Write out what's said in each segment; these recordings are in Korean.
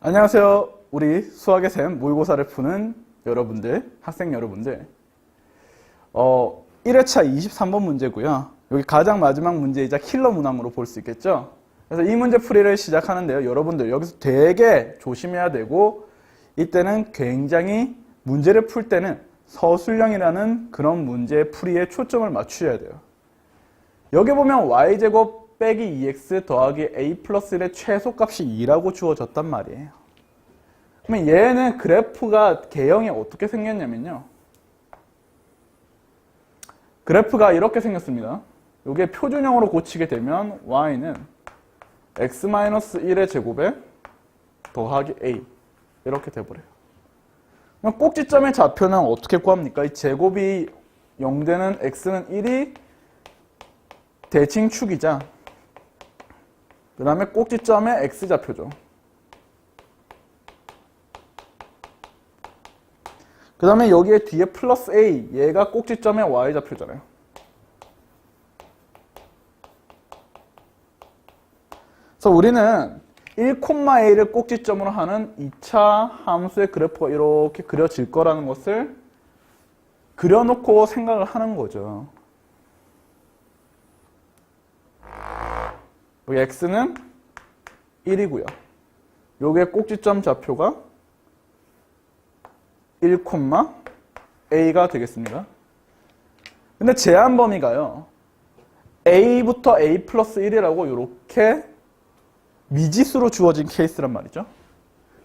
안녕하세요. 우리 수학의 샘 모의고사를 푸는 여러분들, 학생 여러분들. 1회차 23번 문제고요. 여기 가장 마지막 문제이자 킬러 문항으로 볼 수 있겠죠? 그래서 이 문제 풀이를 시작하는데요. 여러분들 여기서 되게 조심해야 되고, 이때는 굉장히 문제를 풀 때는 서술형이라는 그런 문제 풀이에 초점을 맞추셔야 돼요. 여기 보면 y제곱 빼기 2x 더하기 a 플러스 1의 최소값이 2라고 주어졌단 말이에요. 그러면 얘는 그래프가 개형이 어떻게 생겼냐면요. 그래프가 이렇게 생겼습니다. 이게 표준형으로 고치게 되면 y는 x-1의 제곱에 더하기 a 이렇게 돼버려요. 그럼 꼭지점의 좌표는 어떻게 구합니까? 이 제곱이 0되는 x는 1이 대칭축이자 그 다음에 꼭지점의 x좌표죠. 그 다음에 여기에 뒤에 플러스 a, 얘가 꼭지점의 y좌표잖아요. 그래서 우리는 1,a를 꼭지점으로 하는 2차 함수의 그래프가 이렇게 그려질 거라는 것을 그려놓고 생각을 하는 거죠. 여기 x는 1이고요. 요게 꼭지점 좌표가 1,a가 되겠습니다. 근데 제한 범위가요. a부터 a 플러스 1이라고 이렇게 미지수로 주어진 케이스란 말이죠.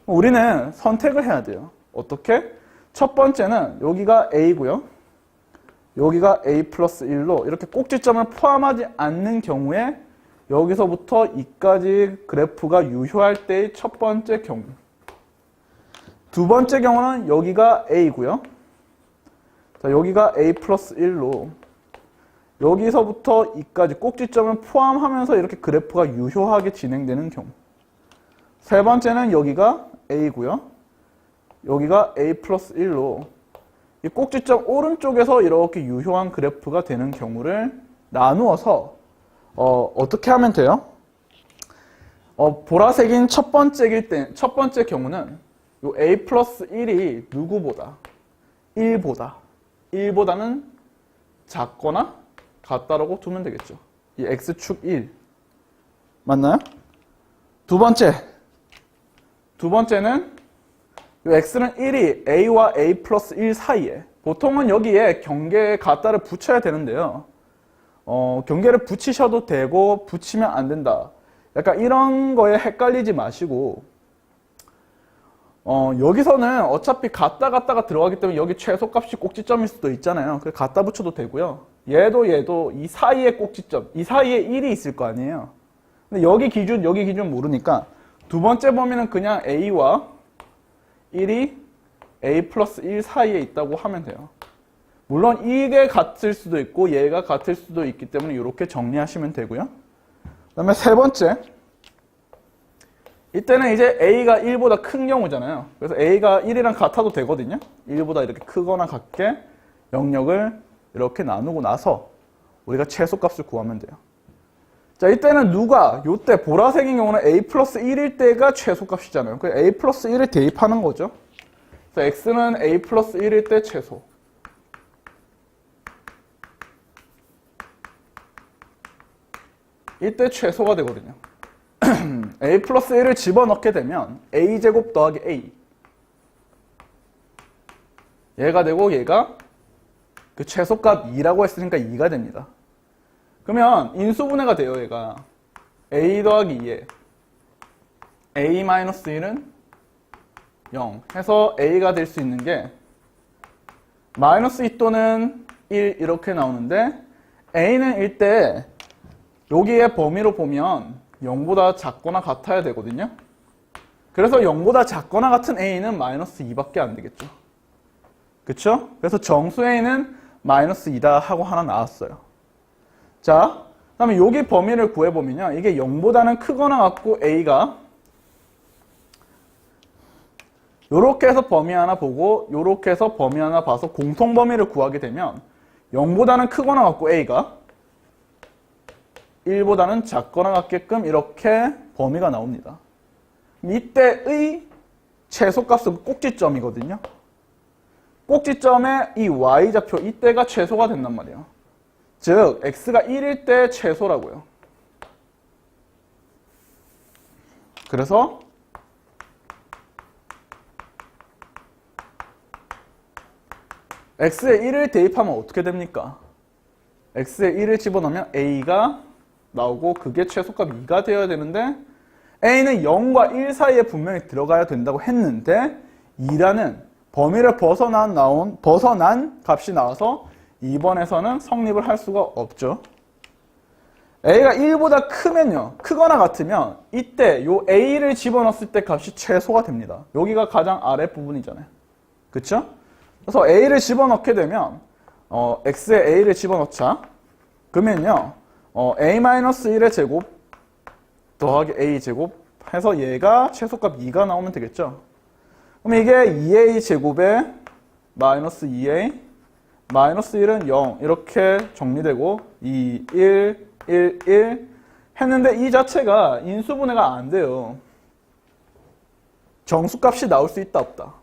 우리는 선택을 해야 돼요. 어떻게? 첫 번째는 여기가 a고요. 여기가 a 플러스 1로 이렇게 꼭지점을 포함하지 않는 경우에 여기서부터 이까지 그래프가 유효할 때의 첫 번째 경우. 두 번째 경우는 여기가 a고요. 자, 여기가 a 플러스 1로 여기서부터 이까지 꼭지점을 포함하면서 이렇게 그래프가 유효하게 진행되는 경우. 세 번째는 여기가 a고요. 여기가 a 플러스 1로 이 꼭지점 오른쪽에서 이렇게 유효한 그래프가 되는 경우를 나누어서 어떻게 하면 돼요? 보라색인 첫 번째 경우는 요 a 플러스 1이 누구보다? 1보다는 작거나 같다라고 두면 되겠죠. 이 x축 1. 맞나요? 두 번째는 요 x는 1이 a와 a 플러스 1 사이에, 보통은 여기에 경계 같다를 붙여야 되는데요. 경계를 붙이셔도 되고 붙이면 안 된다. 약간 이런 거에 헷갈리지 마시고, 여기서는 어차피 같다가 들어가기 때문에 여기 최소값이 꼭지점일 수도 있잖아요. 그래서 갖다 붙여도 되고요. 얘도 이 사이에 꼭지점, 이 사이에 1이 있을 거 아니에요. 근데 여기 기준 모르니까 두 번째 범위는 그냥 a와 1이 a 플러스 1 사이에 있다고 하면 돼요. 물론 이게 같을 수도 있고 얘가 같을 수도 있기 때문에 이렇게 정리하시면 되고요. 그 다음에 세 번째, 이때는 이제 a가 1보다 큰 경우잖아요. 그래서 a가 1이랑 같아도 되거든요. 1보다 이렇게 크거나 같게 영역을 이렇게 나누고 나서 우리가 최소값을 구하면 돼요. 자, 이때는 요때 보라색인 경우는 a 플러스 1일 때가 최소값이잖아요. 그래서 a 플러스 1을 대입하는 거죠. 그래서 x는 a 플러스 1일 때 최소. 이때 최소가 되거든요. a 플러스 1을 집어넣게 되면 a제곱 더하기 a, 얘가 되고 얘가 그 최소값 2라고 했으니까 2가 됩니다. 그러면 인수분해가 돼요. 얘가 a 더하기 2에 a 마이너스 1은 0 해서 a가 될 수 있는 게 마이너스 2 또는 1 이렇게 나오는데, a는 1 때 여기에 범위로 보면 0보다 작거나 같아야 되거든요. 그래서 0보다 작거나 같은 a는 마이너스 2밖에 안 되겠죠. 그쵸? 그래서 정수 a는 마이너스 2다 하고 하나 나왔어요. 자, 그 다음에 여기 범위를 구해보면요. 이게 0보다는 크거나 같고 a가 요렇게 해서 범위 하나 보고 요렇게 해서 범위 하나 봐서 공통 범위를 구하게 되면 0보다는 크거나 같고 a가 1보다는 작거나 같게끔 이렇게 범위가 나옵니다. 이때의 최소값은 꼭지점이거든요. 꼭지점의 이 y좌표 이때가 최소가 된단 말이에요. 즉 x가 1일 때 최소라고요. 그래서 x에 1을 대입하면 어떻게 됩니까? x에 1을 집어넣으면 a가 나오고 그게 최소값 2가 되어야 되는데 a는 0과 1 사이에 분명히 들어가야 된다고 했는데 2라는 범위를 벗어난 값이 나와서 2번에서는 성립을 할 수가 없죠. a가 1보다 크면요. 크거나 같으면 이때 요 a를 집어넣었을 때 값이 최소가 됩니다. 여기가 가장 아랫부분이잖아요. 그쵸? 그래서 a를 집어넣게 되면 x에 a를 집어넣자. 그러면요. a-1의 제곱 더하기 a 제곱 해서 얘가 최소값 2가 나오면 되겠죠. 그럼 이게 2a 제곱에 마이너스 2a 마이너스 1은 0 이렇게 정리되고 2, 1, 1, 1 했는데 이 자체가 인수분해가 안 돼요. 정수값이 나올 수 있다 없다?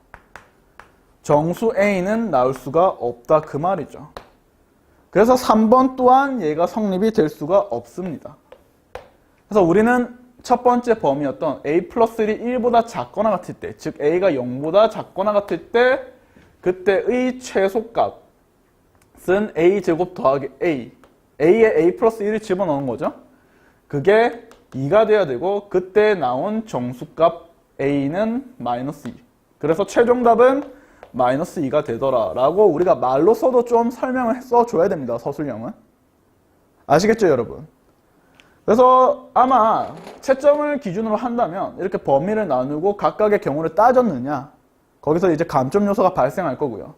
정수 a는 나올 수가 없다 그 말이죠. 그래서 3번 또한 얘가 성립이 될 수가 없습니다. 그래서 우리는 첫 번째 범위였던 a 플러스 1이 1보다 작거나 같을 때, 즉 a가 0보다 작거나 같을 때 그때의 최소값은 a 제곱 더하기 a에 a 플러스 1을 집어넣은 거죠. 그게 2가 돼야 되고 그때 나온 정수값 a는 마이너스 2. 그래서 최종답은 마이너스 2가 되더라 라고 우리가 말로 써도 좀 설명을 써줘야 됩니다. 서술형은. 아시겠죠 여러분? 그래서 아마 채점을 기준으로 한다면 이렇게 범위를 나누고 각각의 경우를 따졌느냐 거기서 이제 감점 요소가 발생할 거고요.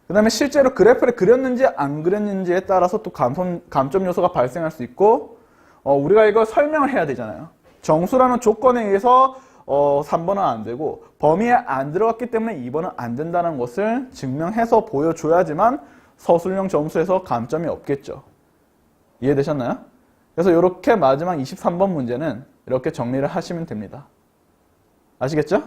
그 다음에 실제로 그래프를 그렸는지 안 그렸는지에 따라서 또 감점 요소가 발생할 수 있고 우리가 이걸 설명을 해야 되잖아요. 정수라는 조건에 의해서 3번은 안 되고 범위에 안 들어갔기 때문에 2번은 안 된다는 것을 증명해서 보여줘야지만 서술형 점수에서 감점이 없겠죠. 이해되셨나요? 그래서 이렇게 마지막 23번 문제는 이렇게 정리를 하시면 됩니다. 아시겠죠?